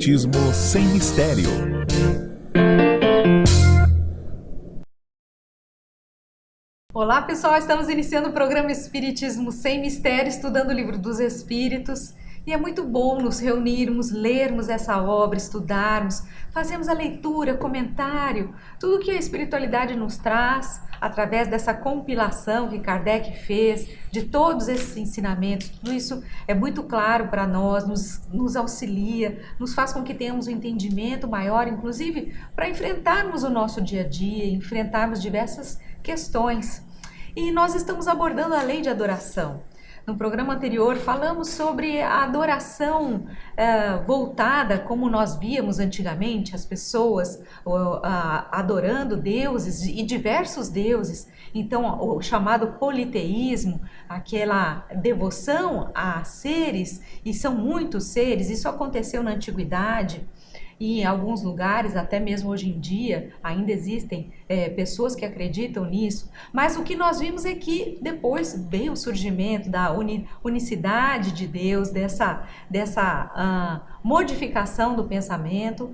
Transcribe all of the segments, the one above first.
Espiritismo sem mistério. Olá pessoal, estamos iniciando o programa Espiritismo Sem Mistério, estudando o Livro dos Espíritos. E é muito bom nos reunirmos, lermos essa obra, estudarmos, fazermos a leitura, comentário, tudo que a espiritualidade nos traz através dessa compilação que Kardec fez, de todos esses ensinamentos. Tudo isso é muito claro para nós, nos auxilia, nos faz com que tenhamos um entendimento maior, inclusive para enfrentarmos o nosso dia a dia, enfrentarmos diversas questões. E nós estamos abordando a lei de adoração. No programa anterior falamos sobre a adoração voltada, como nós víamos antigamente, as pessoas adorando deuses e diversos deuses. Então, o chamado politeísmo, aquela devoção a seres, e são muitos seres, isso aconteceu na antiguidade. E em alguns lugares, até mesmo hoje em dia, ainda existem pessoas que acreditam nisso. Mas o que nós vimos é que depois veio o surgimento da unicidade de Deus, dessa modificação do pensamento,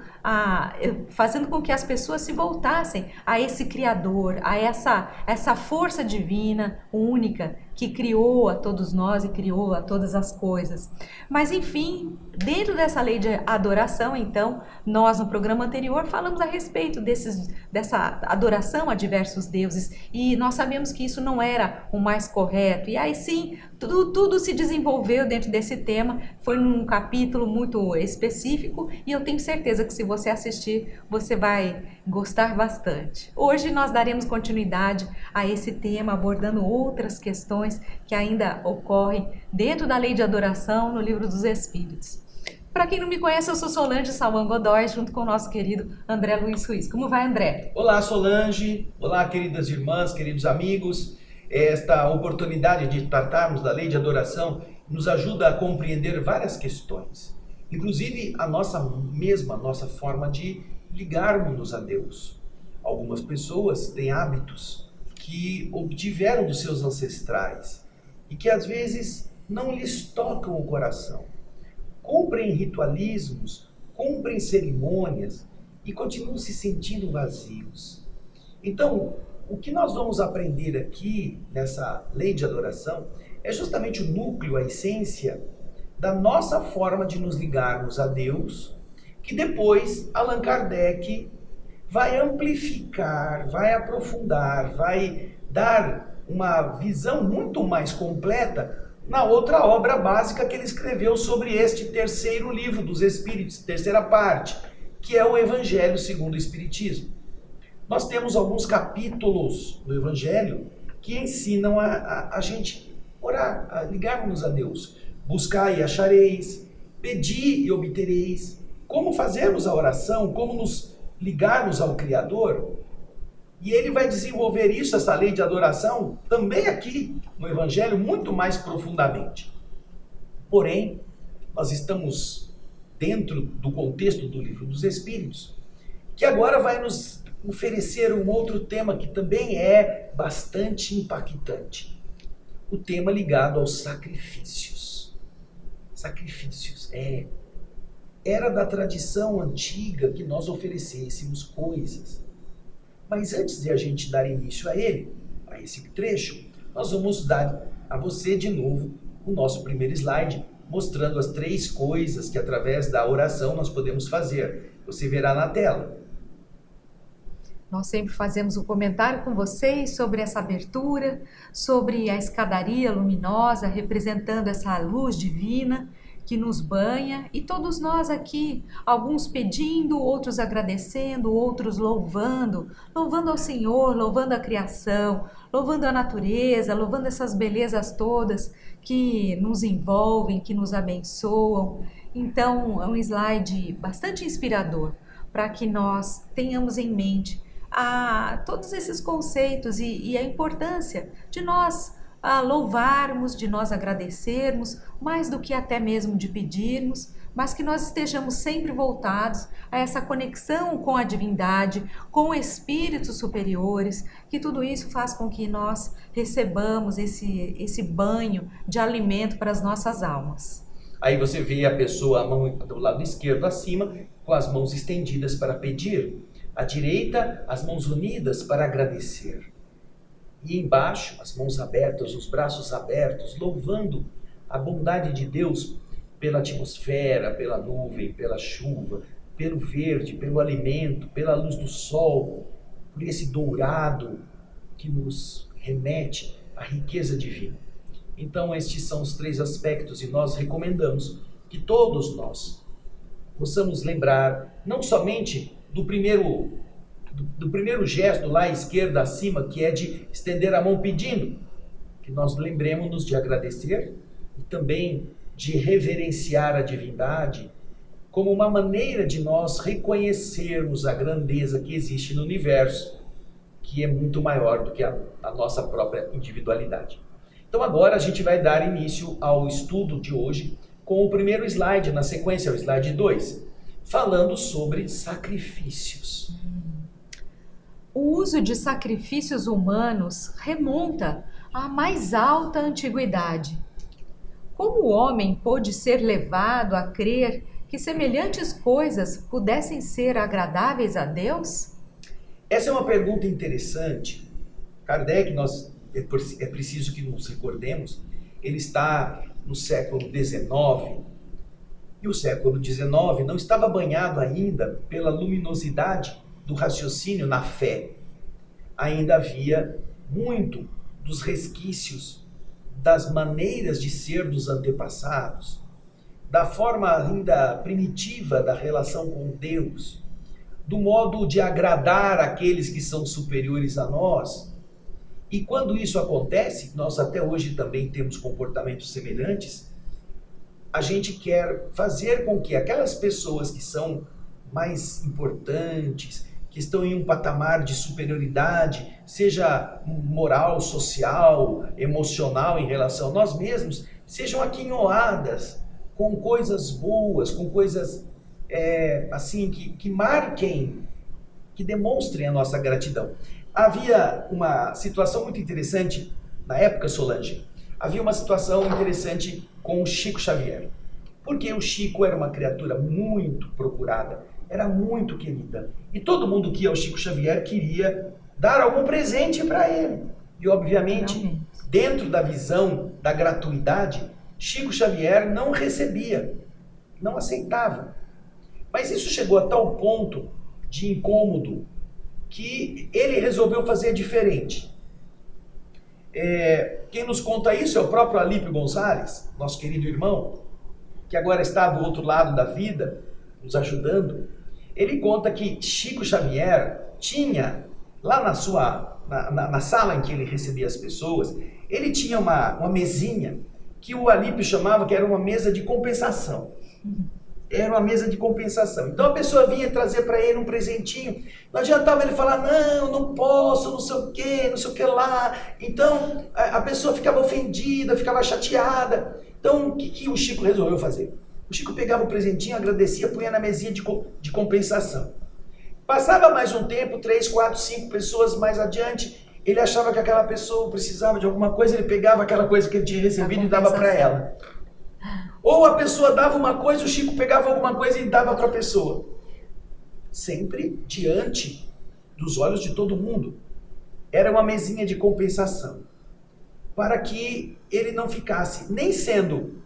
fazendo com que as pessoas se voltassem a esse Criador, a essa força divina, única, que criou a todos nós e criou a todas as coisas. Mas enfim, dentro dessa lei de adoração, então, nós no programa anterior falamos a respeito dessa adoração a diversos deuses, e nós sabemos que isso não era o mais correto, e aí sim, tudo se desenvolveu dentro desse tema. Foi num capítulo muito específico, e eu tenho certeza que se você assistir, você vai gostar bastante. Hoje nós daremos continuidade a esse tema, abordando outras questões que ainda ocorrem dentro da lei de adoração no Livro dos Espíritos. Para quem não me conhece, eu sou Solange Salman Godoy, junto com o nosso querido André Luiz Ruiz. Como vai, André? Olá, Solange. Olá, queridas irmãs, queridos amigos. Esta oportunidade de tratarmos da lei de adoração nos ajuda a compreender várias questões, inclusive a nossa forma de ligarmos-nos a Deus. Algumas pessoas têm hábitos que obtiveram dos seus ancestrais e que às vezes não lhes tocam o coração. Cumprem ritualismos, cumprem cerimônias e continuam se sentindo vazios. Então, o que nós vamos aprender aqui nessa lei de adoração é justamente o núcleo, a essência da nossa forma de nos ligarmos a Deus, que depois Allan Kardec vai amplificar, vai aprofundar, vai dar uma visão muito mais completa na outra obra básica que ele escreveu sobre este terceiro livro dos Espíritos, terceira parte, que é o Evangelho segundo o Espiritismo. Nós temos alguns capítulos do Evangelho que ensinam a gente orar, a ligarmos a Deus. Buscai e achareis, pedi e obtereis. Como fazermos a oração, como nos ligarmos ao Criador. E ele vai desenvolver isso, essa lei de adoração, também aqui no Evangelho, muito mais profundamente. Porém, nós estamos dentro do contexto do Livro dos Espíritos, que agora vai nos oferecer um outro tema que também é bastante impactante. O tema ligado aos sacrifícios. Sacrifícios, era da tradição antiga que nós oferecêssemos coisas. Mas antes de a gente dar início a esse trecho, nós vamos dar a você de novo o nosso primeiro slide, mostrando as 3 coisas que através da oração nós podemos fazer. Você verá na tela. Nós sempre fazemos um comentário com vocês sobre essa abertura, sobre a escadaria luminosa representando essa luz divina que nos banha, e todos nós aqui, alguns pedindo, outros agradecendo, outros louvando ao Senhor, louvando a criação, louvando a natureza, louvando essas belezas todas que nos envolvem, que nos abençoam. Então, é um slide bastante inspirador para que nós tenhamos em mente todos esses conceitos e a importância de nós louvarmos, de nós agradecermos, mais do que até mesmo de pedirmos, mas que nós estejamos sempre voltados a essa conexão com a divindade, com espíritos superiores, que tudo isso faz com que nós recebamos esse banho de alimento para as nossas almas. Aí você vê a pessoa, a mão do lado esquerdo acima, com as mãos estendidas para pedir. À direita, as mãos unidas para agradecer. E embaixo, as mãos abertas, os braços abertos, louvando a bondade de Deus pela atmosfera, pela nuvem, pela chuva, pelo verde, pelo alimento, pela luz do sol, por esse dourado que nos remete à riqueza divina. Então, estes são os 3 aspectos e nós recomendamos que todos nós possamos lembrar não somente do primeiro gesto lá à esquerda acima, que é de estender a mão pedindo, que nós lembremos-nos de agradecer e também de reverenciar a divindade como uma maneira de nós reconhecermos a grandeza que existe no universo, que é muito maior do que a nossa própria individualidade. Então agora a gente vai dar início ao estudo de hoje com o primeiro slide, na sequência, o slide 2, falando sobre sacrifícios. O uso de sacrifícios humanos remonta à mais alta antiguidade. Como o homem pôde ser levado a crer que semelhantes coisas pudessem ser agradáveis a Deus? Essa é uma pergunta interessante. Kardec, é preciso que nos recordemos, ele está no século XIX, e o século XIX não estava banhado ainda pela luminosidade do raciocínio na fé. Ainda havia muito dos resquícios das maneiras de ser dos antepassados, da forma ainda primitiva da relação com Deus, do modo de agradar aqueles que são superiores a nós. E quando isso acontece, nós até hoje também temos comportamentos semelhantes, a gente quer fazer com que aquelas pessoas que são mais importantes, que estão em um patamar de superioridade, seja moral, social, emocional em relação a nós mesmos, sejam aquinhoadas com coisas boas, com coisas assim que marquem, que demonstrem a nossa gratidão. Havia uma situação muito interessante na época, Solange. Havia uma situação interessante com o Chico Xavier. Porque o Chico era uma criatura muito procurada, era muito querida. E todo mundo que ia ao Chico Xavier queria dar algum presente para ele. E, obviamente, dentro da visão da gratuidade, Chico Xavier não recebia, não aceitava. Mas isso chegou a tal ponto de incômodo que ele resolveu fazer diferente. Quem nos conta isso é o próprio Alípio Gonzalez, nosso querido irmão, que agora está do outro lado da vida, nos ajudando. Ele conta que Chico Xavier tinha, lá na sala em que ele recebia as pessoas, ele tinha uma mesinha que o Alípio chamava que era uma mesa de compensação. Era uma mesa de compensação. Então a pessoa vinha trazer para ele um presentinho. Não adiantava ele falar, não posso, não sei o que lá. Então a pessoa ficava ofendida, ficava chateada. Então o que o Chico resolveu fazer? O Chico pegava o presentinho, agradecia, punha na mesinha de compensação. Passava mais um tempo, 3, 4, 5 pessoas mais adiante, ele achava que aquela pessoa precisava de alguma coisa, ele pegava aquela coisa que ele tinha recebido e dava para ela. Ou a pessoa dava uma coisa, o Chico pegava alguma coisa e dava para a pessoa. Sempre diante dos olhos de todo mundo. Era uma mesinha de compensação. Para que ele não ficasse nem sendo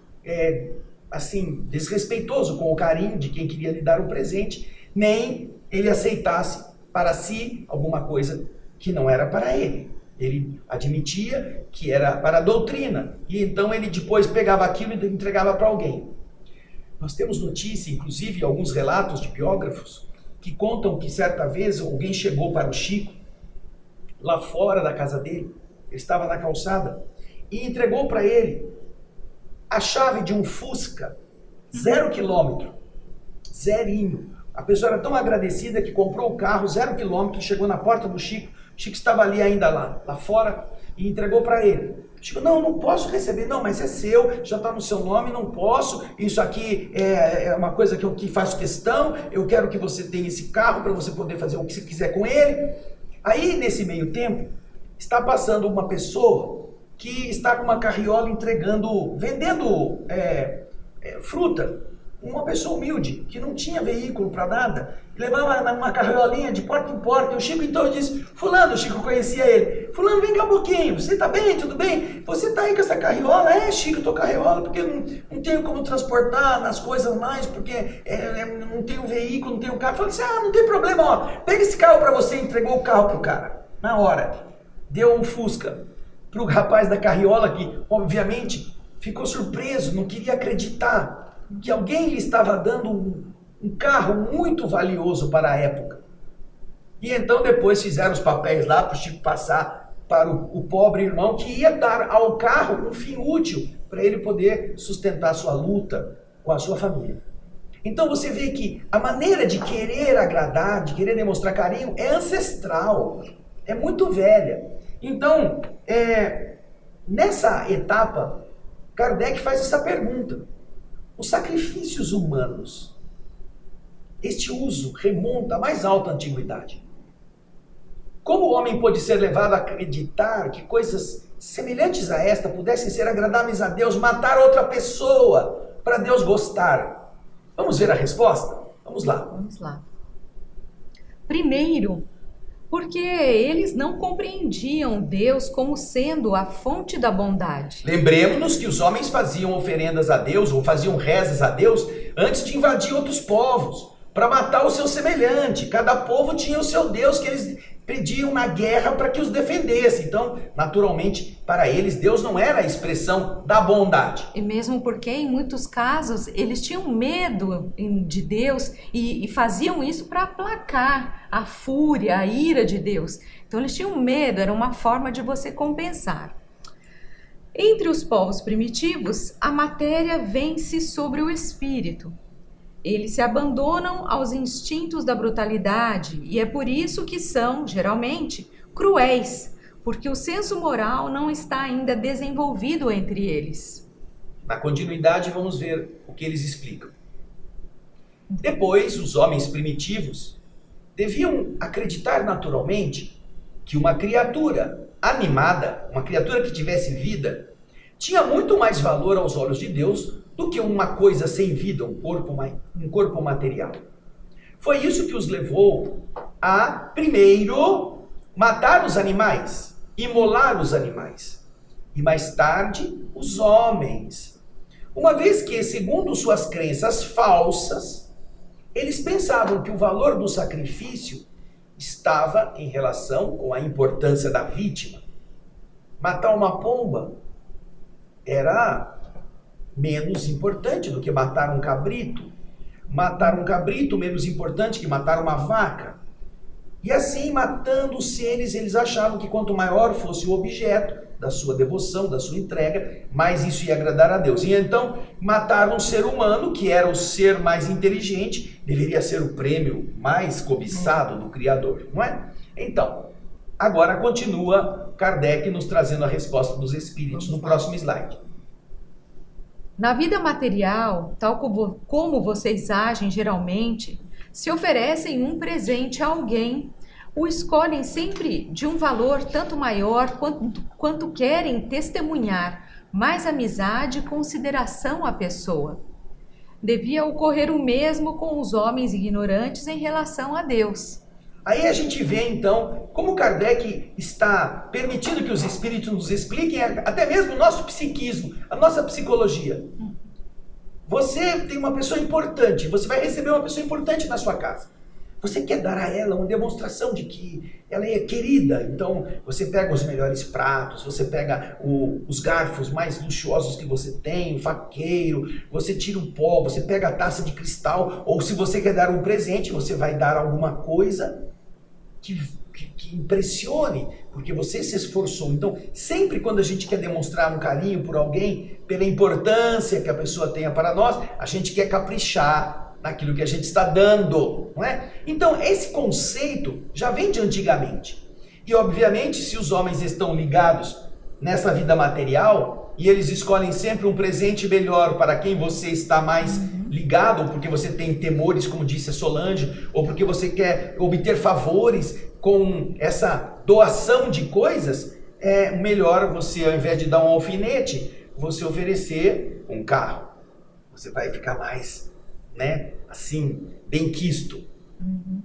assim, desrespeitoso com o carinho de quem queria lhe dar o presente, nem ele aceitasse para si alguma coisa que não era para ele. Ele admitia que era para a doutrina, e então ele depois pegava aquilo e entregava para alguém. Nós temos notícia, inclusive alguns relatos de biógrafos, que contam que certa vez alguém chegou para o Chico, lá fora da casa dele, ele estava na calçada, e entregou para ele a chave de um Fusca, 0 quilômetro, zerinho. A pessoa era tão agradecida que comprou o carro, 0 quilômetro, chegou na porta do Chico. O Chico estava ali ainda lá fora, e entregou para ele. O Chico, não posso receber, não, mas é seu, já está no seu nome, não posso, isso aqui é uma coisa que eu faço questão, eu quero que você tenha esse carro para você poder fazer o que você quiser com ele. Aí, nesse meio tempo, está passando uma pessoa que está com uma carriola vendendo fruta. Uma pessoa humilde, que não tinha veículo para nada, levava uma carriolinha de porta em porta. E o Chico então disse: fulano, o Chico conhecia ele. Fulano, vem cá um pouquinho, você tá bem, tudo bem? Você tá aí com essa carriola? É, Chico, eu tô com carriola porque eu não tenho como transportar nas coisas mais, porque não tenho veículo, não tenho carro. Falei assim: não tem problema, ó, pega esse carro para você. Entregou o carro pro cara, na hora. Deu um Fusca pro rapaz da carriola, que obviamente ficou surpreso, não queria acreditar que alguém lhe estava dando um carro muito valioso para a época. E então depois fizeram os papéis lá para o Chico passar para o pobre irmão, que ia dar ao carro um fim útil para ele poder sustentar sua luta com a sua família. Então você vê que a maneira de querer agradar, de querer demonstrar carinho, é ancestral, é muito velha. Então, nessa etapa, Kardec faz essa pergunta: os sacrifícios humanos, este uso remonta à mais alta antiguidade. Como o homem pôde ser levado a acreditar que coisas semelhantes a esta pudessem ser agradáveis a Deus, matar outra pessoa para Deus gostar? Vamos ver a resposta? Vamos lá. Vamos lá. Primeiro, porque eles não compreendiam Deus como sendo a fonte da bondade. Lembremos-nos que os homens faziam oferendas a Deus, ou faziam rezas a Deus, antes de invadir outros povos, para matar o seu semelhante. Cada povo tinha o seu Deus que eles pediam na guerra para que os defendesse. Então, naturalmente, para eles, Deus não era a expressão da bondade. E mesmo porque, em muitos casos, eles tinham medo de Deus e faziam isso para aplacar a fúria, a ira de Deus. Então, eles tinham medo, era uma forma de você compensar. Entre os povos primitivos, a matéria vence sobre o espírito. Eles se abandonam aos instintos da brutalidade e é por isso que são, geralmente, cruéis, porque o senso moral não está ainda desenvolvido entre eles. Na continuidade, vamos ver o que eles explicam. Depois, os homens primitivos deviam acreditar naturalmente que uma criatura animada, uma criatura que tivesse vida, tinha muito mais valor aos olhos de Deus do que uma coisa sem vida, um corpo material. Foi isso que os levou a, primeiro, matar os animais, imolar os animais, e mais tarde, os homens. Uma vez que, segundo suas crenças falsas, eles pensavam que o valor do sacrifício estava em relação com a importância da vítima. Matar uma pomba era menos importante do que matar um cabrito. Matar um cabrito menos importante que matar uma vaca. E assim, matando os seres, eles achavam que quanto maior fosse o objeto da sua devoção, da sua entrega, mais isso ia agradar a Deus. E então, matar um ser humano, que era o ser mais inteligente, deveria ser o prêmio mais cobiçado do Criador, não é? Então, agora continua Kardec nos trazendo a resposta dos espíritos no próximo slide. Na vida material, tal como vocês agem geralmente, se oferecem um presente a alguém, o escolhem sempre de um valor tanto maior quanto querem testemunhar mais amizade e consideração à pessoa. Devia ocorrer o mesmo com os homens ignorantes em relação a Deus. Aí a gente vê então como Kardec está permitindo que os espíritos nos expliquem até mesmo o nosso psiquismo, a nossa psicologia. Você tem uma pessoa importante, você vai receber uma pessoa importante na sua casa. Você quer dar a ela uma demonstração de que ela é querida. Então você pega os melhores pratos, você pega os garfos mais luxuosos que você tem, o faqueiro, você tira o pó, você pega a taça de cristal, ou se você quer dar um presente, você vai dar alguma coisa que impressione, porque você se esforçou. Então, sempre quando a gente quer demonstrar um carinho por alguém, pela importância que a pessoa tenha para nós, a gente quer caprichar naquilo que a gente está dando, não é? Então, esse conceito já vem de antigamente. E, obviamente, se os homens estão ligados nessa vida material e eles escolhem sempre um presente melhor para quem você está mais ligado, ou porque você tem temores, como disse a Solange, ou porque você quer obter favores com essa doação de coisas, é melhor você, ao invés de dar um alfinete, você oferecer um carro. você vai ficar mais, né, assim, benquisto.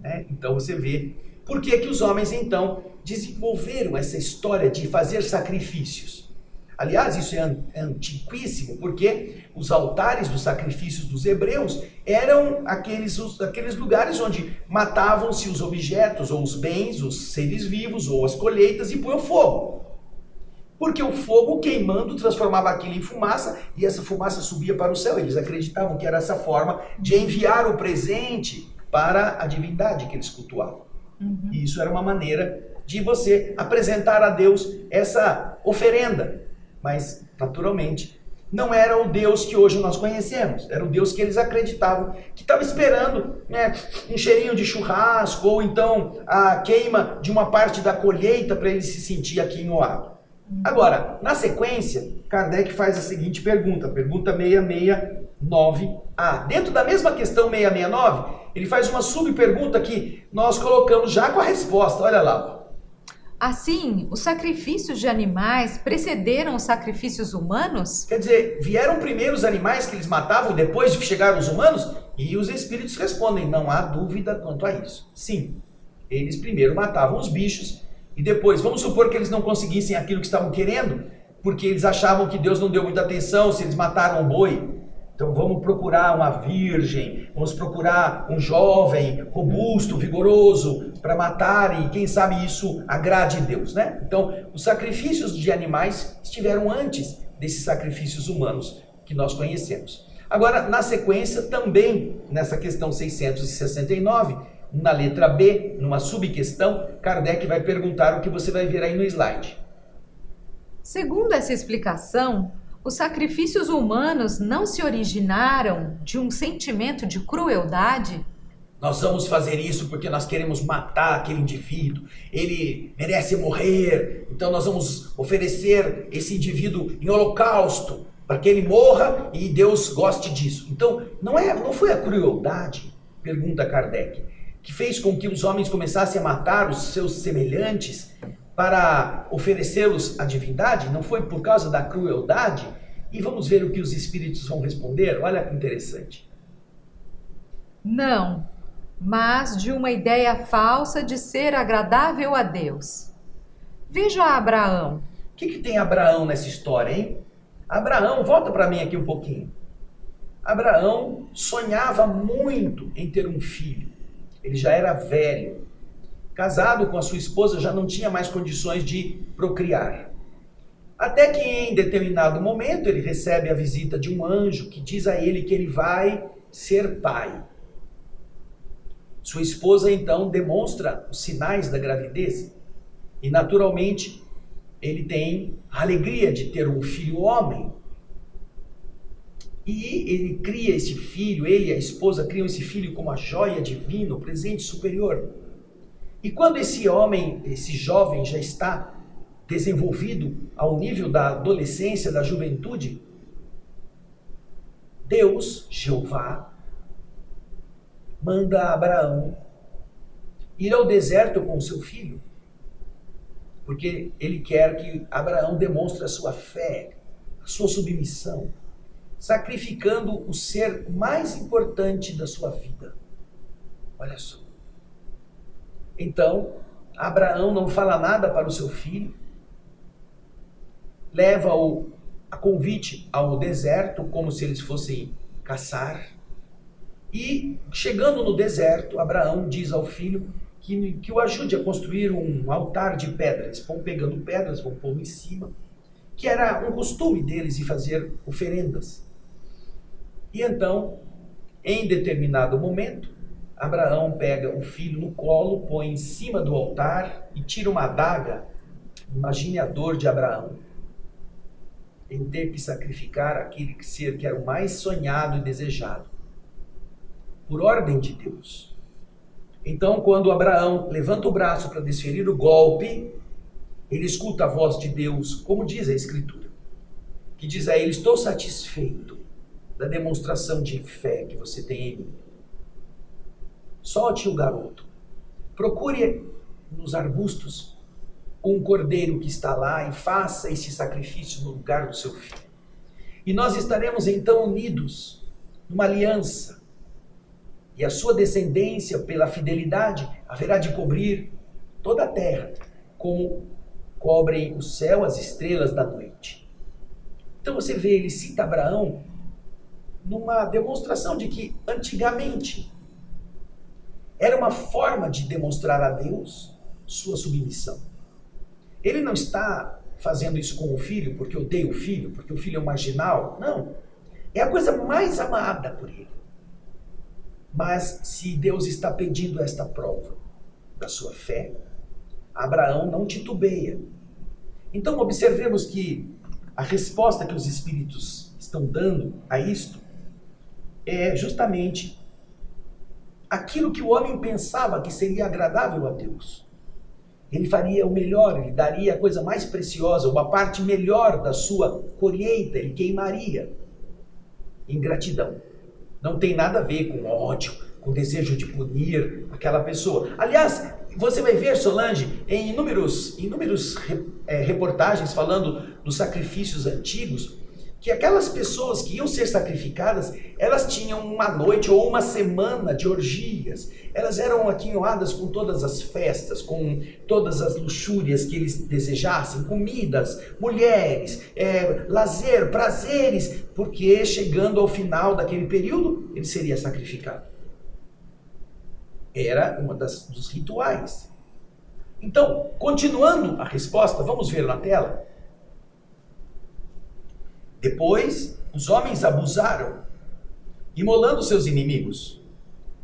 Né? Então você vê por que que os homens então desenvolveram essa história de fazer sacrifícios. Aliás, isso é antiquíssimo, porque os altares dos sacrifícios dos hebreus eram aqueles lugares onde matavam-se os objetos, ou os bens, os seres vivos, ou as colheitas, e punham fogo. Porque o fogo queimando transformava aquilo em fumaça, e essa fumaça subia para o céu. Eles acreditavam que era essa forma de enviar o presente para a divindade que eles cultuavam. E isso era uma maneira de você apresentar a Deus essa oferenda. Mas, naturalmente, não era o Deus que hoje nós conhecemos. Era o Deus que eles acreditavam, que estava esperando, né, um cheirinho de churrasco, ou então a queima de uma parte da colheita para ele se sentir aquinhoado. Agora, na sequência, Kardec faz a seguinte pergunta 669A. Dentro da mesma questão 669, ele faz uma subpergunta que nós colocamos já com a resposta. Olha lá. Assim, os sacrifícios de animais precederam os sacrifícios humanos? Quer dizer, vieram primeiro os animais que eles matavam, depois de chegaram os humanos? E os espíritos respondem, não há dúvida quanto a isso. Sim, eles primeiro matavam os bichos e depois, vamos supor que eles não conseguissem aquilo que estavam querendo, porque eles achavam que Deus não deu muita atenção se eles mataram um boi. Então vamos procurar uma virgem, vamos procurar um jovem, robusto, vigoroso, para matar e quem sabe isso agrade a Deus, né? Então os sacrifícios de animais estiveram antes desses sacrifícios humanos que nós conhecemos. Agora, na sequência, também nessa questão 669, na letra B, numa subquestão, Kardec vai perguntar o que você vai ver aí no slide. Segundo essa explicação, os sacrifícios humanos não se originaram de um sentimento de crueldade? Nós vamos fazer isso porque nós queremos matar aquele indivíduo, ele merece morrer, então nós vamos oferecer esse indivíduo em holocausto para que ele morra e Deus goste disso. Então, não foi a crueldade, pergunta Kardec, que fez com que os homens começassem a matar os seus semelhantes para oferecê-los à divindade? Não foi por causa da crueldade? E vamos ver o que os espíritos vão responder? Olha que interessante. Não, mas de uma ideia falsa de ser agradável a Deus. Veja Abraão. O que tem Abraão nessa história, hein? Abraão, volta para mim aqui um pouquinho. Abraão sonhava muito em ter um filho. Ele já era velho. Casado com a sua esposa, já não tinha mais condições de procriar. Até que em determinado momento ele recebe a visita de um anjo que diz a ele que ele vai ser pai. Sua esposa então demonstra os sinais da gravidez e naturalmente ele tem a alegria de ter um filho homem. E ele cria esse filho, ele e a esposa criam esse filho como a joia divina, o presente superior. E quando esse homem, esse jovem já está desenvolvido ao nível da adolescência, da juventude, Deus, Jeová, manda Abraão ir ao deserto com o seu filho, porque ele quer que Abraão demonstre a sua fé, a sua submissão, sacrificando o ser mais importante da sua vida. Olha só. Então, Abraão não fala nada para o seu filho, leva-o a convite ao deserto, como se eles fossem caçar. E, chegando no deserto, Abraão diz ao filho que o ajude a construir um altar de pedras. Vão pegando pedras, vão pôr em cima, que era um costume deles de fazer oferendas. E então, em determinado momento, Abraão pega o filho no colo, põe em cima do altar e tira uma adaga. Imagine a dor de Abraão em ter que sacrificar aquele ser que era o mais sonhado e desejado, por ordem de Deus. Então, quando Abraão levanta o braço para desferir o golpe, ele escuta a voz de Deus, como diz a Escritura, que diz a ele: estou satisfeito da demonstração de fé que você tem em mim. Solte o garoto, procure nos arbustos um cordeiro que está lá e faça esse sacrifício no lugar do seu filho. E nós estaremos então unidos numa aliança. E a sua descendência, pela fidelidade, haverá de cobrir toda a terra, como cobrem o céu as estrelas da noite. Então você vê, ele cita Abraão numa demonstração de que antigamente era uma forma de demonstrar a Deus sua submissão. Ele não está fazendo isso com o filho porque odeia o filho, porque o filho é um marginal. Não. É a coisa mais amada por ele. Mas se Deus está pedindo esta prova da sua fé, Abraão não titubeia. Então observemos que a resposta que os Espíritos estão dando a isto é justamente aquilo que o homem pensava que seria agradável a Deus. Ele faria o melhor, ele daria a coisa mais preciosa, uma parte melhor da sua colheita, ele queimaria em gratidão. Não tem nada a ver com ódio, com desejo de punir aquela pessoa. Aliás, você vai ver, Solange, em inúmeros reportagens falando dos sacrifícios antigos, que aquelas pessoas que iam ser sacrificadas, elas tinham uma noite ou uma semana de orgias. Elas eram aquinhoadas com todas as festas, com todas as luxúrias que eles desejassem, comidas, mulheres, lazer, prazeres, porque chegando ao final daquele período, ele seria sacrificado. Era uma dos rituais. Então, continuando a resposta, vamos ver na tela. Depois, os homens abusaram, imolando seus inimigos,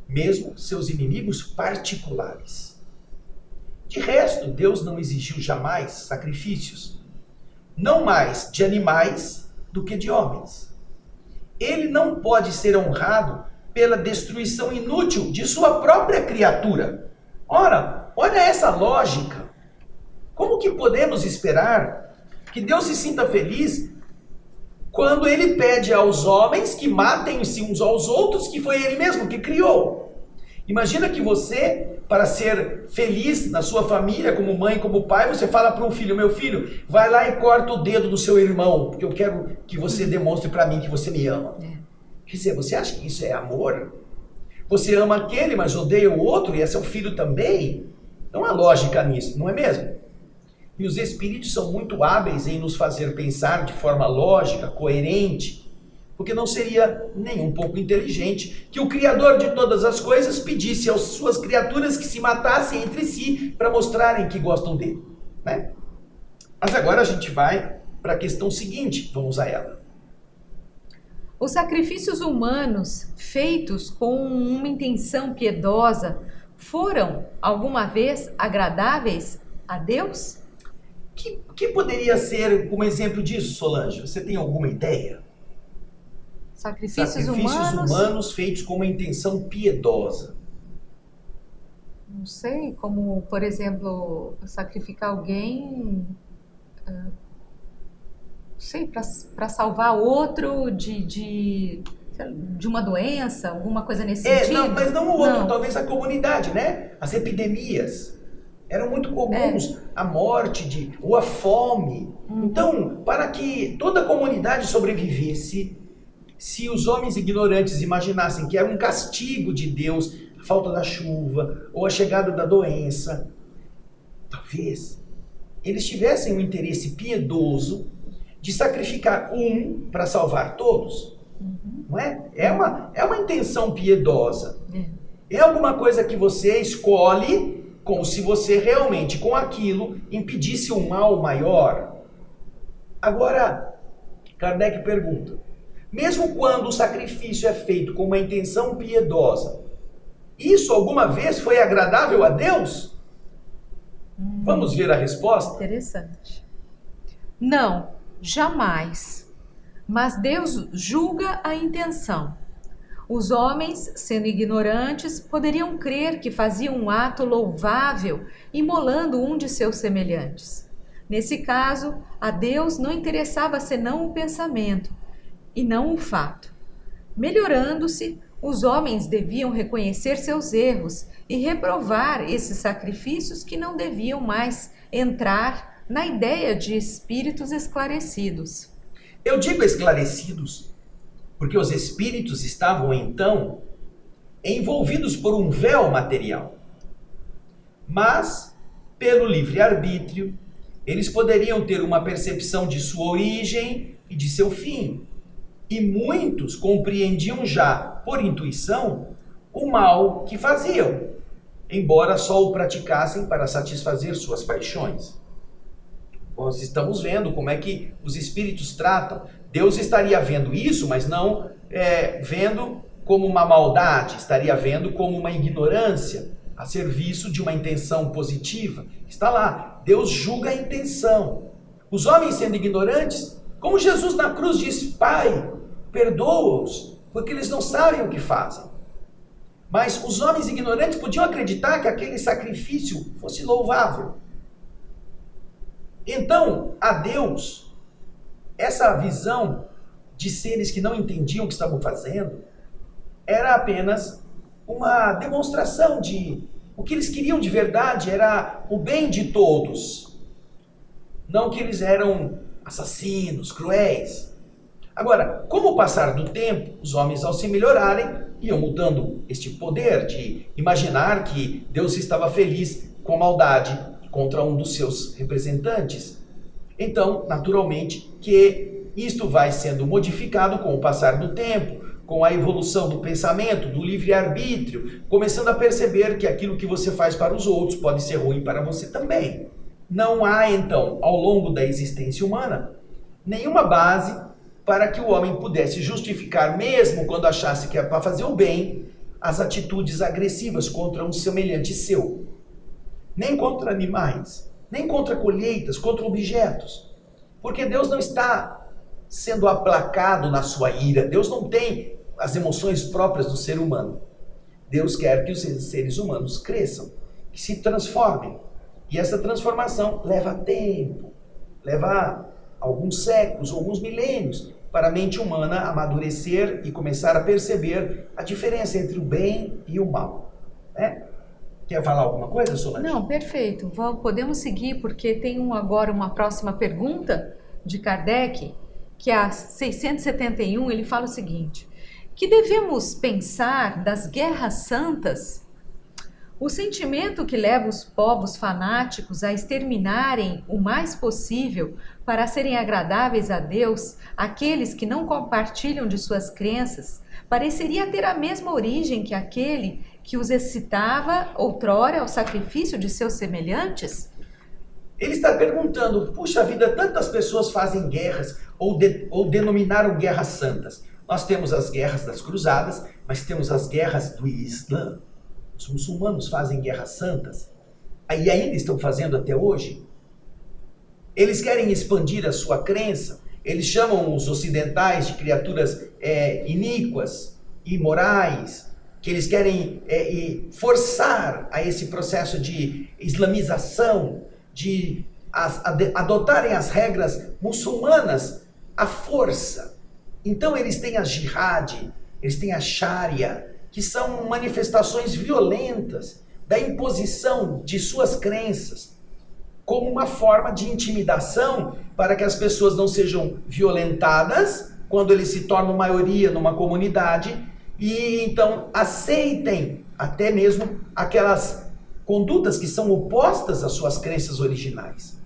mesmo seus inimigos particulares. De resto, Deus não exigiu jamais sacrifícios, não mais de animais do que de homens. Ele não pode ser honrado pela destruição inútil de sua própria criatura. Ora, olha essa lógica. Como que podemos esperar que Deus se sinta feliz quando ele pede aos homens que matem-se uns aos outros, que foi ele mesmo que criou? Imagina que você, para ser feliz na sua família, como mãe, como pai, você fala para um filho: meu filho, vai lá e corta o dedo do seu irmão, porque eu quero que você demonstre para mim que você me ama. Quer dizer, você acha que isso é amor? Você ama aquele, mas odeia o outro, e é seu filho também? Não há lógica nisso, não é mesmo? E os Espíritos são muito hábeis em nos fazer pensar de forma lógica, coerente, porque não seria nem um pouco inteligente que o Criador de todas as coisas pedisse às suas criaturas que se matassem entre si para mostrarem que gostam dele, né? Mas agora a gente vai para a questão seguinte, vamos a ela. Os sacrifícios humanos feitos com uma intenção piedosa foram alguma vez agradáveis a Deus? Que poderia ser um exemplo disso, Solange? Você tem alguma ideia? Sacrifícios humanos feitos com uma intenção piedosa. Não sei, como, por exemplo, sacrificar alguém, não sei, para salvar outro de uma doença, alguma coisa nesse sentido. Não, mas não o outro, talvez a comunidade, né? As epidemias. Eram muito comuns, a morte ou a fome. Então, para que toda a comunidade sobrevivesse, se os homens ignorantes imaginassem que era um castigo de Deus, a falta da chuva ou a chegada da doença, talvez eles tivessem um interesse piedoso de sacrificar um para salvar todos. Não é? É uma intenção piedosa. É alguma coisa que você escolhe como se você realmente, com aquilo, impedisse um mal maior. Agora, Kardec pergunta: mesmo quando o sacrifício é feito com uma intenção piedosa, isso alguma vez foi agradável a Deus? Vamos ver a resposta? Interessante. Não, jamais. Mas Deus julga a intenção. Os homens, sendo ignorantes, poderiam crer que faziam um ato louvável, imolando um de seus semelhantes. Nesse caso, a Deus não interessava senão o pensamento, e não o fato. Melhorando-se, os homens deviam reconhecer seus erros e reprovar esses sacrifícios que não deviam mais entrar na ideia de espíritos esclarecidos. Eu digo esclarecidos Porque os espíritos estavam então envolvidos por um véu material. Mas, pelo livre-arbítrio, eles poderiam ter uma percepção de sua origem e de seu fim. E muitos compreendiam já, por intuição, o mal que faziam, embora só o praticassem para satisfazer suas paixões. Nós estamos vendo como é que os espíritos tratam. Deus estaria vendo isso, mas não vendo como uma maldade, estaria vendo como uma ignorância a serviço de uma intenção positiva. Está lá, Deus julga a intenção. Os homens sendo ignorantes, como Jesus na cruz diz, Pai, perdoa-os, porque eles não sabem o que fazem. Mas os homens ignorantes podiam acreditar que aquele sacrifício fosse louvável. Então, a Deus, essa visão de seres que não entendiam o que estavam fazendo, era apenas uma demonstração de o que eles queriam de verdade, era o bem de todos. Não que eles eram assassinos, cruéis. Agora, com o passar do tempo, os homens ao se melhorarem, iam mudando este poder de imaginar que Deus estava feliz com a maldade contra um dos seus representantes. Então, naturalmente, que isto vai sendo modificado com o passar do tempo, com a evolução do pensamento, do livre-arbítrio, começando a perceber que aquilo que você faz para os outros pode ser ruim para você também. Não há, então, ao longo da existência humana, nenhuma base para que o homem pudesse justificar, mesmo quando achasse que é para fazer o bem, as atitudes agressivas contra um semelhante seu. Nem contra animais, nem contra colheitas, contra objetos. Porque Deus não está sendo aplacado na sua ira. Deus não tem as emoções próprias do ser humano. Deus quer que os seres humanos cresçam, que se transformem. E essa transformação leva tempo, leva alguns séculos, alguns milênios, para a mente humana amadurecer e começar a perceber a diferença entre o bem e o mal. Né? Quer falar alguma coisa, Solange? Não, perfeito. Podemos seguir, porque tem agora uma próxima pergunta de Kardec, que é a 671, ele fala o seguinte: que devemos pensar das guerras santas? O sentimento que leva os povos fanáticos a exterminarem o mais possível para serem agradáveis a Deus, aqueles que não compartilham de suas crenças, pareceria ter a mesma origem que aquele que os excitava outrora ao sacrifício de seus semelhantes? Ele está perguntando, puxa vida, tantas pessoas fazem guerras ou denominaram guerras santas. Nós temos as guerras das cruzadas, mas temos as guerras do Islã. Os muçulmanos fazem guerras santas e ainda estão fazendo até hoje. Eles querem expandir a sua crença, eles chamam os ocidentais de criaturas iníquas, imorais, que eles querem forçar a esse processo de islamização, de adotarem as regras muçulmanas à força. Então eles têm a jihad, eles têm a sharia, que são manifestações violentas da imposição de suas crenças, como uma forma de intimidação para que as pessoas não sejam violentadas quando eles se tornam maioria numa comunidade e então aceitem até mesmo aquelas condutas que são opostas às suas crenças originais.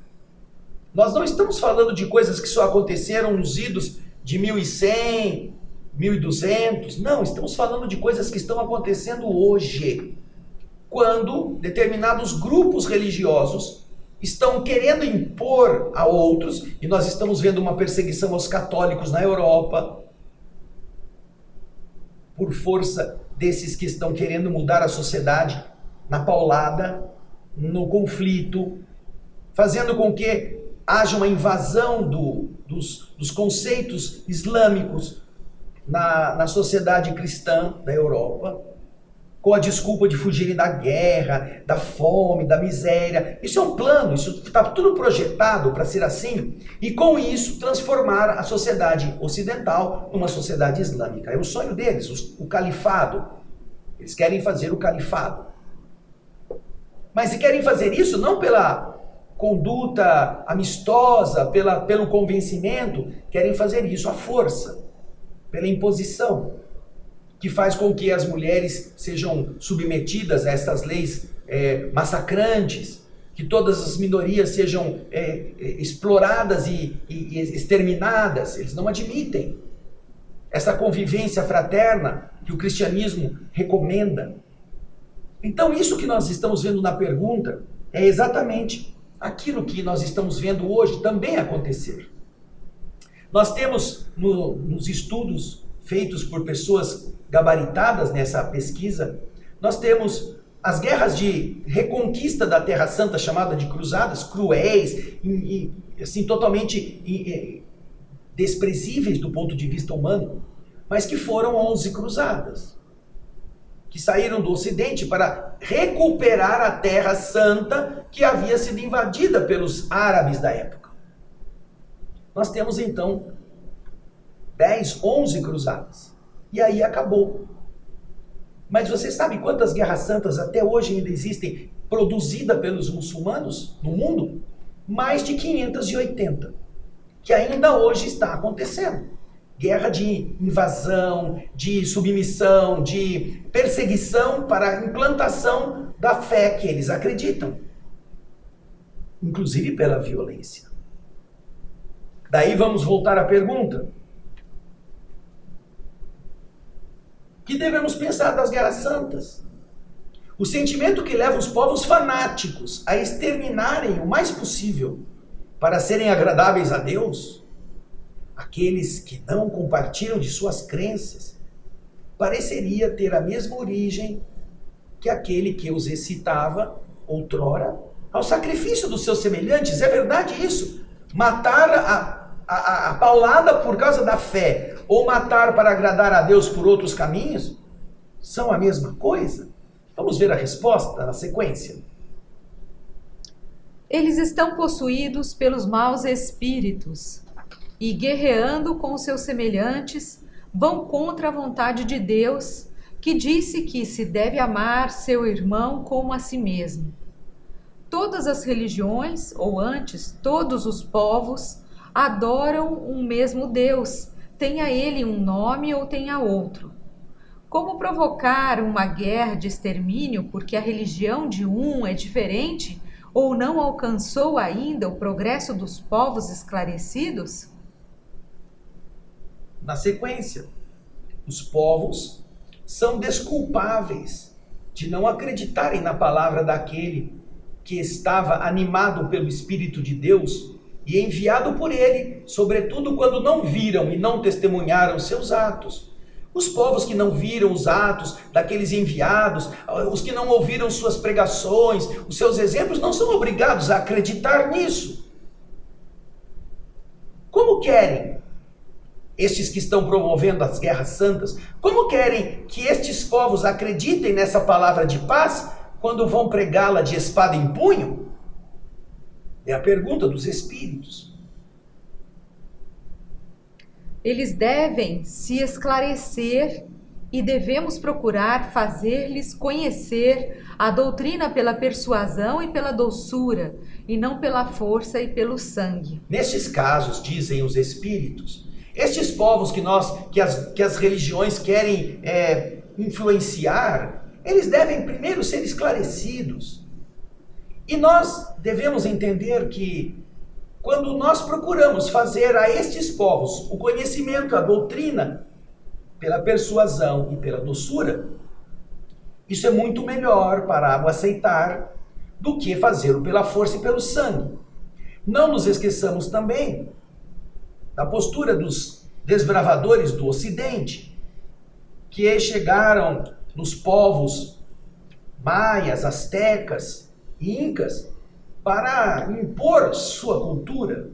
Nós não estamos falando de coisas que só aconteceram nos idos de 1100, 1200, não, estamos falando de coisas que estão acontecendo hoje, quando determinados grupos religiosos estão querendo impor a outros, e nós estamos vendo uma perseguição aos católicos na Europa, por força desses que estão querendo mudar a sociedade na paulada, no conflito, fazendo com que haja uma invasão dos conceitos islâmicos na sociedade cristã da Europa, com a desculpa de fugirem da guerra, da fome, da miséria. Isso é um plano, isso está tudo projetado para ser assim, e com isso transformar a sociedade ocidental numa sociedade islâmica. É o sonho deles, o califado. Eles querem fazer o califado. Mas se querem fazer isso não pela conduta amistosa, pelo convencimento, querem fazer isso à força. pela imposição, que faz com que as mulheres sejam submetidas a essas leis massacrantes, que todas as minorias sejam exploradas e exterminadas. Eles não admitem essa convivência fraterna que o cristianismo recomenda. Então, isso que nós estamos vendo na pergunta é exatamente aquilo que nós estamos vendo hoje também acontecer. Nós temos nos estudos feitos por pessoas gabaritadas nessa pesquisa, nós temos as guerras de reconquista da Terra Santa, chamada de cruzadas, cruéis, assim, totalmente desprezíveis do ponto de vista humano, mas que foram 11 cruzadas, que saíram do Ocidente para recuperar a Terra Santa que havia sido invadida pelos árabes da época. Nós temos então 11 cruzadas. E aí acabou. Mas você sabe quantas guerras santas até hoje ainda existem produzidas pelos muçulmanos no mundo? Mais de 580. Que ainda hoje está acontecendo. Guerra de invasão, de submissão, de perseguição para a implantação da fé que eles acreditam. Inclusive pela violência. Daí vamos voltar à pergunta. O que devemos pensar das guerras santas? O sentimento que leva os povos fanáticos a exterminarem o mais possível para serem agradáveis a Deus, aqueles que não compartilham de suas crenças, pareceria ter a mesma origem que aquele que os excitava outrora ao sacrifício dos seus semelhantes. É verdade isso? Matar a paulada por causa da fé ou matar para agradar a Deus por outros caminhos são a mesma coisa? Vamos ver a resposta na sequência. Eles estão possuídos pelos maus espíritos e, guerreando com seus semelhantes, vão contra a vontade de Deus, que disse que se deve amar seu irmão como a si mesmo. Todas as religiões, ou antes, todos os povos, adoram um mesmo Deus, tenha ele um nome ou tenha outro. Como provocar uma guerra de extermínio porque a religião de um é diferente ou não alcançou ainda o progresso dos povos esclarecidos? Na sequência, os povos são desculpáveis de não acreditarem na palavra daquele que estava animado pelo Espírito de Deus e enviado por ele, sobretudo quando não viram e não testemunharam seus atos. Os povos que não viram os atos daqueles enviados, os que não ouviram suas pregações, os seus exemplos, não são obrigados a acreditar nisso. Como querem estes que estão promovendo as guerras santas, como querem que estes povos acreditem nessa palavra de paz quando vão pregá-la de espada em punho? É a pergunta dos espíritos. Eles devem se esclarecer e devemos procurar fazer-lhes conhecer a doutrina pela persuasão e pela doçura, e não pela força e pelo sangue. Nestes casos, dizem os espíritos, estes povos que as religiões querem influenciar, eles devem primeiro ser esclarecidos. E nós devemos entender que quando nós procuramos fazer a estes povos o conhecimento, a doutrina, pela persuasão e pela doçura, isso é muito melhor para o aceitar do que fazê-lo pela força e pelo sangue. Não nos esqueçamos também da postura dos desbravadores do Ocidente, que chegaram nos povos maias, astecas e incas para impor sua cultura,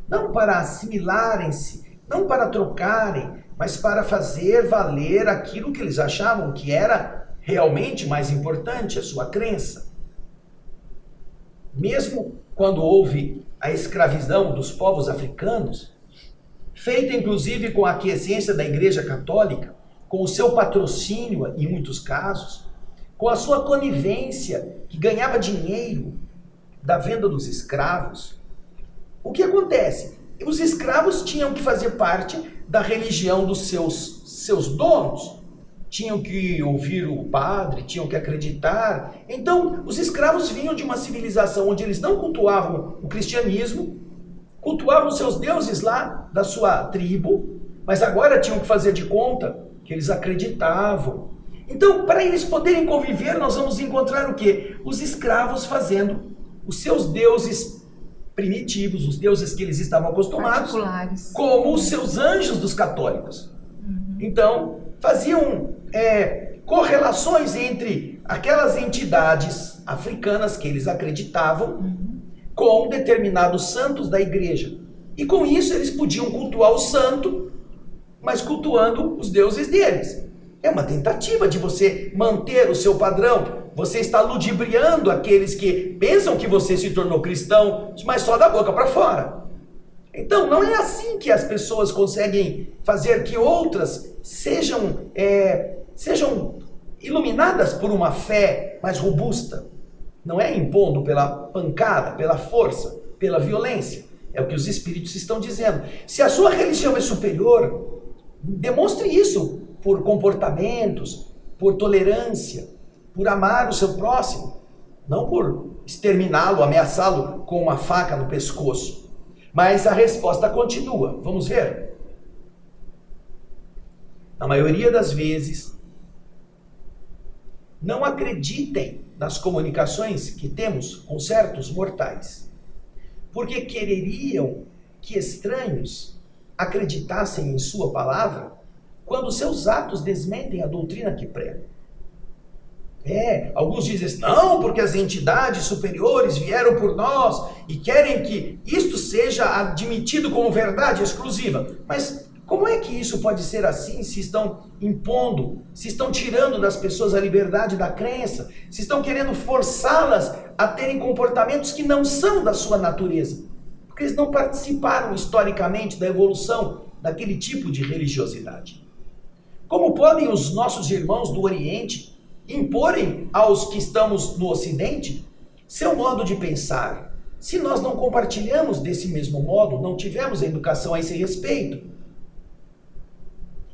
não para assimilarem-se, não para trocarem, mas para fazer valer aquilo que eles achavam que era realmente mais importante, a sua crença. Mesmo quando houve a escravidão dos povos africanos, feita inclusive com a aquiescência da Igreja Católica, com o seu patrocínio em muitos casos, com a sua conivência, que ganhava dinheiro da venda dos escravos, o que acontece? os escravos tinham que fazer parte da religião dos seus donos. Tinham que ouvir o padre, tinham que acreditar. Então, os escravos vinham de uma civilização onde eles não cultuavam o cristianismo, cultuavam seus deuses lá da sua tribo, mas agora tinham que fazer de conta que eles acreditavam. Então, para eles poderem conviver, nós vamos encontrar o quê? Os escravos fazendo os seus deuses primitivos, os deuses que eles estavam acostumados, como os seus anjos dos católicos. Então, faziam correlações entre aquelas entidades africanas que eles acreditavam com determinados santos da igreja. E com isso eles podiam cultuar o santo, mas cultuando os deuses deles. É uma tentativa de você manter o seu padrão. Você está ludibriando aqueles que pensam que você se tornou cristão, mas só da boca para fora. Então, não é assim que as pessoas conseguem fazer que outras sejam iluminadas por uma fé mais robusta. Não é impondo pela pancada, pela força, pela violência. É o que os espíritos estão dizendo. Se a sua religião é superior, demonstre isso por comportamentos, por tolerância, por amar o seu próximo, não por exterminá-lo, ameaçá-lo com uma faca no pescoço. Mas a resposta continua. Vamos ver? Na maioria das vezes, não acreditem nas comunicações que temos com certos mortais, porque quereriam que estranhos acreditassem em sua palavra quando seus atos desmentem a doutrina que pregam. Alguns dizem assim, não, porque as entidades superiores vieram por nós e querem que isto seja admitido como verdade exclusiva. Mas como é que isso pode ser assim se estão impondo, se estão tirando das pessoas a liberdade da crença, se estão querendo forçá-las a terem comportamentos que não são da sua natureza? Porque eles não participaram historicamente da evolução daquele tipo de religiosidade. Como podem os nossos irmãos do Oriente imporem aos que estamos no Ocidente seu modo de pensar, se nós não compartilhamos desse mesmo modo, não tivemos educação a esse respeito?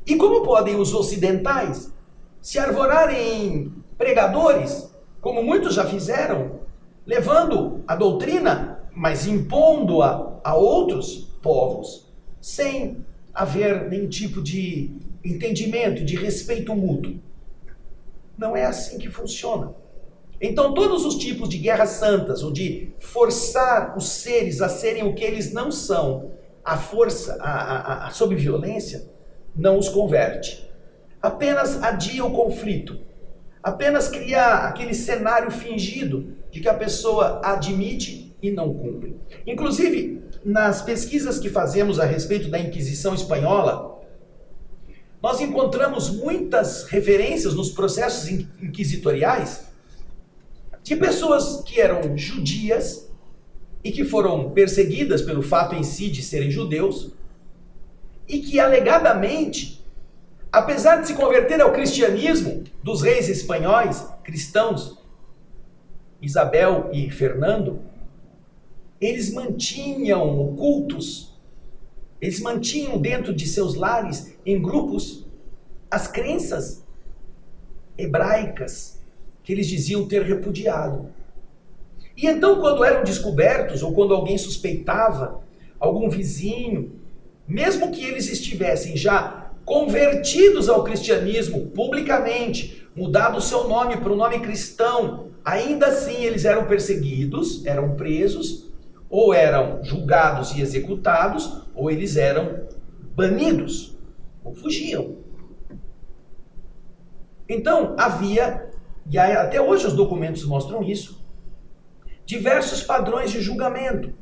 E como podem os ocidentais se arvorarem em pregadores, como muitos já fizeram, levando a doutrina, mas impondo-a a outros povos, sem haver nenhum tipo de entendimento, de respeito mútuo? Não é assim que funciona. Então, todos os tipos de guerras santas, ou de forçar os seres a serem o que eles não são, a força, sob violência, não os converte. Apenas adia o conflito. Apenas cria aquele cenário fingido de que a pessoa admite e não cumpre. Inclusive, nas pesquisas que fazemos a respeito da Inquisição Espanhola, nós encontramos muitas referências nos processos inquisitoriais de pessoas que eram judias e que foram perseguidas pelo fato em si de serem judeus e que alegadamente, apesar de se converter ao cristianismo dos reis espanhóis cristãos, Isabel e Fernando, eles mantinham cultos. Eles mantinham dentro de seus lares, em grupos, as crenças hebraicas que eles diziam ter repudiado. E então, quando eram descobertos, ou quando alguém suspeitava, algum vizinho, mesmo que eles estivessem já convertidos ao cristianismo publicamente, mudado o seu nome para o nome cristão, ainda assim eles eram perseguidos, eram presos, ou eram julgados e executados, ou eles eram banidos, ou fugiam. Então, havia, e até hoje os documentos mostram isso, diversos padrões de julgamento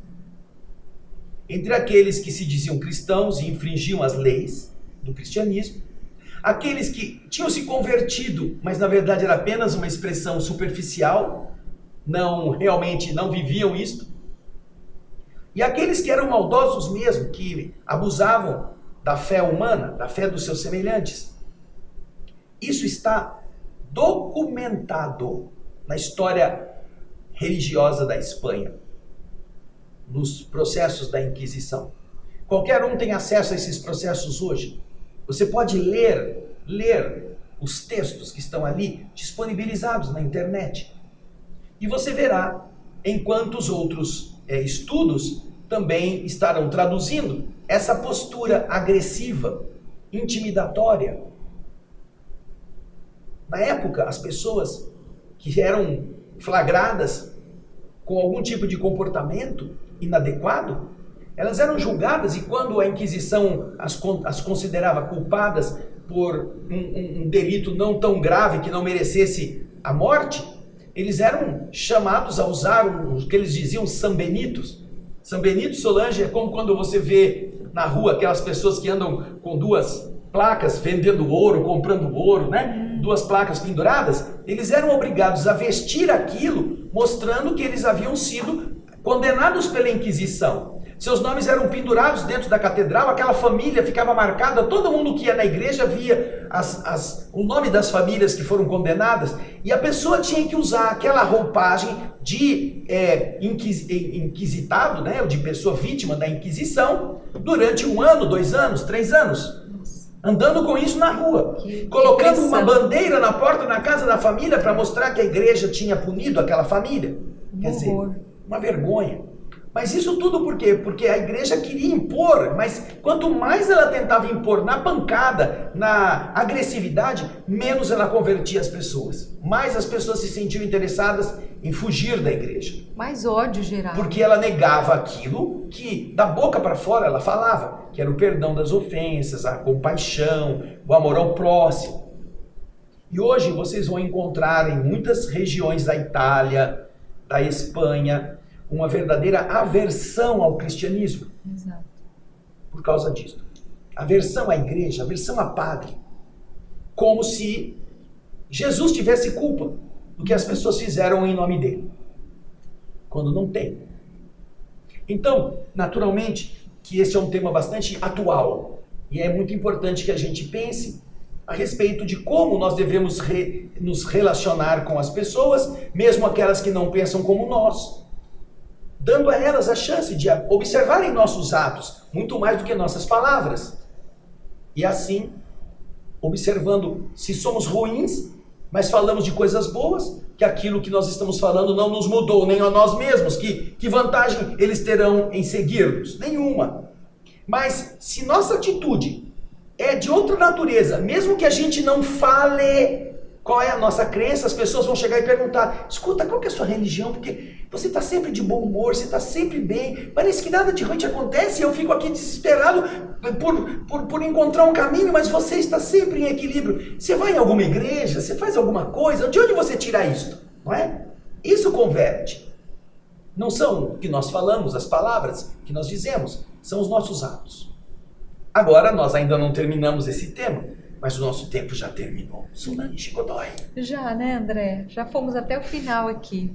entre aqueles que se diziam cristãos e infringiam as leis do cristianismo, aqueles que tinham se convertido, mas na verdade era apenas uma expressão superficial, realmente não viviam isto, e aqueles que eram maldosos mesmo, que abusavam da fé humana, da fé dos seus semelhantes. Isso está documentado na história religiosa da Espanha, nos processos da Inquisição. Qualquer um tem acesso a esses processos hoje. Você pode ler os textos que estão ali disponibilizados na internet. E você verá em quantos outros estudos também estarão traduzindo essa postura agressiva, intimidatória. Na época, as pessoas que eram flagradas com algum tipo de comportamento inadequado, elas eram julgadas, e quando a Inquisição as considerava culpadas por um delito não tão grave que não merecesse a morte, eles eram chamados a usar o que eles diziam Sanbenitos. Sanbenito, Solange, é como quando você vê na rua aquelas pessoas que andam com duas placas vendendo ouro, comprando ouro, né? Duas placas penduradas. Eles eram obrigados a vestir aquilo, mostrando que eles haviam sido condenados pela Inquisição. Seus nomes eram pendurados dentro da catedral, aquela família ficava marcada, todo mundo que ia na igreja via o nome das famílias que foram condenadas, e a pessoa tinha que usar aquela roupagem de inquisitado, né, ou de pessoa vítima da Inquisição, durante 1 ano, 2 anos, 3 anos. Andando com isso na rua, colocando uma bandeira na porta da casa da família para mostrar que a igreja tinha punido aquela família. Quer dizer, uma vergonha. Mas isso tudo por quê? Porque a igreja queria impor, mas quanto mais ela tentava impor na pancada, na agressividade, menos ela convertia as pessoas. Mais as pessoas se sentiam interessadas em fugir da igreja. Mais ódio geral. Porque ela negava aquilo que da boca para fora ela falava, que era o perdão das ofensas, a compaixão, o amor ao próximo. E hoje vocês vão encontrar em muitas regiões da Itália, da Espanha, uma verdadeira aversão ao cristianismo. Exato. Por causa disso. Aversão à igreja, aversão a padre. Como se Jesus tivesse culpa do que as pessoas fizeram em nome dele. Quando não tem. Então, naturalmente, que esse é um tema bastante atual. E é muito importante que a gente pense a respeito de como nós devemos nos relacionar com as pessoas, mesmo aquelas que não pensam como nós. Dando a elas a chance de observarem nossos atos, muito mais do que nossas palavras. E assim, observando se somos ruins, mas falamos de coisas boas, que aquilo que nós estamos falando não nos mudou, nem a nós mesmos, que vantagem eles terão em seguir-nos? Nenhuma. Mas se nossa atitude é de outra natureza, mesmo que a gente não fale qual é a nossa crença, as pessoas vão chegar e perguntar: escuta, qual que é a sua religião? Porque você está sempre de bom humor, você está sempre bem, parece que nada de ruim te acontece, e eu fico aqui desesperado por encontrar um caminho, mas você está sempre em equilíbrio. Você vai em alguma igreja? Você faz alguma coisa? De onde você tira isto? Não é? Isso converte. Não são o que nós falamos, as palavras que nós dizemos, são os nossos atos. Agora, nós ainda não terminamos esse tema, mas o nosso tempo já terminou. Solange Godoy. Já, né, André? Já fomos até o final aqui.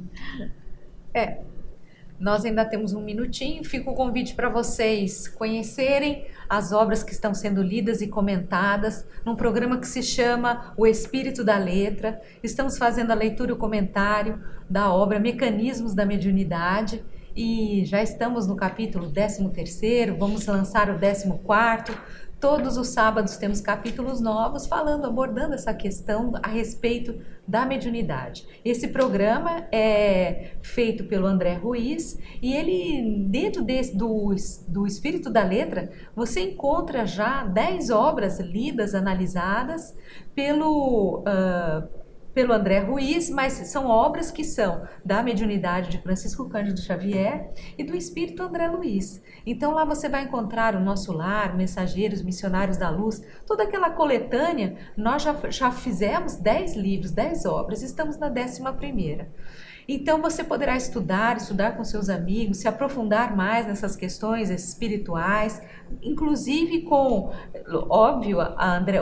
Nós ainda temos um minutinho. Fica o convite para vocês conhecerem as obras que estão sendo lidas e comentadas num programa que se chama O Espírito da Letra. Estamos fazendo a leitura e o comentário da obra Mecanismos da Mediunidade e já estamos no capítulo 13º, vamos lançar o 14º. Todos os sábados temos capítulos novos abordando essa questão a respeito da mediunidade. Esse programa é feito pelo André Ruiz e ele, dentro do Espírito da Letra, você encontra já 10 obras lidas, analisadas pelo André Ruiz, mas são obras que são da mediunidade de Francisco Cândido Xavier e do Espírito André Luiz. Então lá você vai encontrar o Nosso Lar, Mensageiros, Missionários da Luz, toda aquela coletânea. Nós já fizemos 10 livros, 10 obras, estamos na 11ª. Então você poderá estudar com seus amigos, se aprofundar mais nessas questões espirituais, inclusive com, óbvio,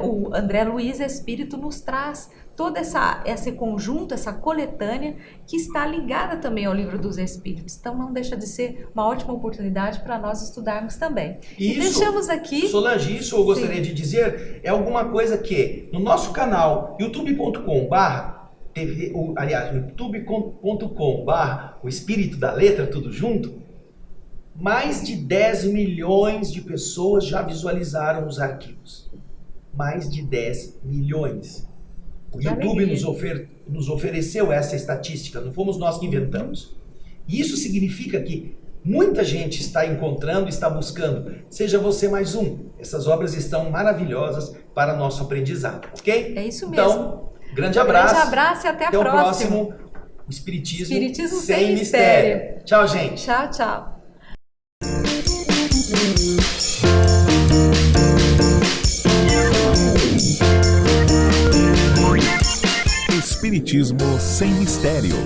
o André Luiz Espírito nos traz todo esse conjunto, essa coletânea que está ligada também ao Livro dos Espíritos. Então não deixa de ser uma ótima oportunidade para nós estudarmos também. E deixamos aqui... Solange, isso eu gostaria de dizer, é alguma coisa que no nosso canal youtube.com/o Espírito da Letra, tudo junto, Mais de 10 milhões de pessoas já visualizaram os arquivos. Mais de 10 milhões. O YouTube nos ofereceu essa estatística, não fomos nós que inventamos. E isso significa que muita gente está encontrando, está buscando. Seja você mais um. Essas obras estão maravilhosas para nosso aprendizado, ok? É isso mesmo. Então, grande abraço. Grande abraço e até a próxima. Até o próximo Espiritismo sem mistério. Tchau, gente. Tchau, tchau. Espiritismo sem mistério.